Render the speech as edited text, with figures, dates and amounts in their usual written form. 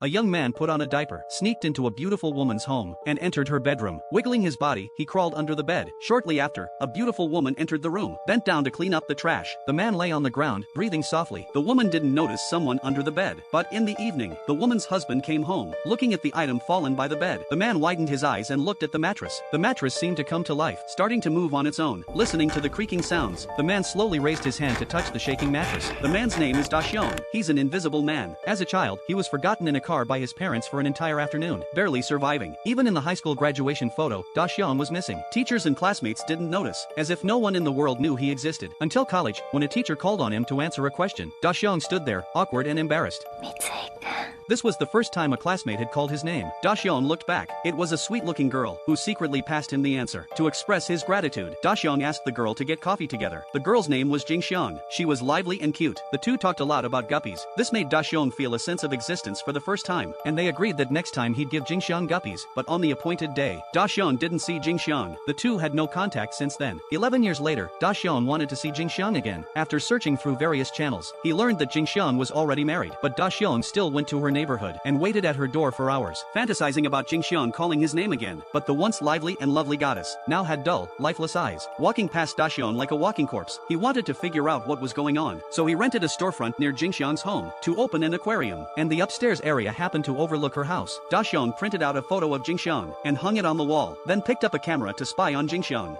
A young man put on a diaper, sneaked into a beautiful woman's home, and entered her bedroom. Wiggling his body, he crawled under the bed. Shortly after, a beautiful woman entered the room, bent down to clean up the trash. The man lay on the ground, breathing softly. The woman didn't notice someone under the bed. But in the evening, the woman's husband came home, looking at the item fallen by the bed. The man widened his eyes and looked at the mattress. The mattress seemed to come to life, starting to move on its own. Listening to the creaking sounds, the man slowly raised his hand to touch the shaking mattress. The man's name is Dashion. He's an invisible man. As a child, he was forgotten in a car by his parents for an entire afternoon, barely surviving. Even in the high school graduation photo, Dashion was missing. Teachers and classmates didn't notice, as if no one in the world knew he existed. Until college, when a teacher called on him to answer a question, Dashion stood there, awkward and embarrassed. This was the first time a classmate had called his name. Dashion looked back. It was a sweet-looking girl, who secretly passed him the answer. To express his gratitude, Dashion asked the girl to get coffee together. The girl's name was Jingxiang. She was lively and cute. The two talked a lot about guppies. This made Dashion feel a sense of existence for the first time, and they agreed that next time he'd give Jingxiang guppies, but on the appointed day. Dashion didn't see Jingxiang. The two had no contact since then. 11 years later, Dashion wanted to see Jingxiang again. After searching through various channels, he learned that Jingxiang was already married, but Dashion still went to her neighborhood and waited at her door for hours, fantasizing about Jingxiang calling his name again. But the once lively and lovely goddess now had dull, lifeless eyes, walking past Dashion like a walking corpse. He wanted to figure out what was going on, so he rented a storefront near Jingxiang's home to open an aquarium, and the upstairs area happened to overlook her house. Dashion printed out a photo of Jingxiang and hung it on the wall, then picked up a camera to spy on Jingxiang.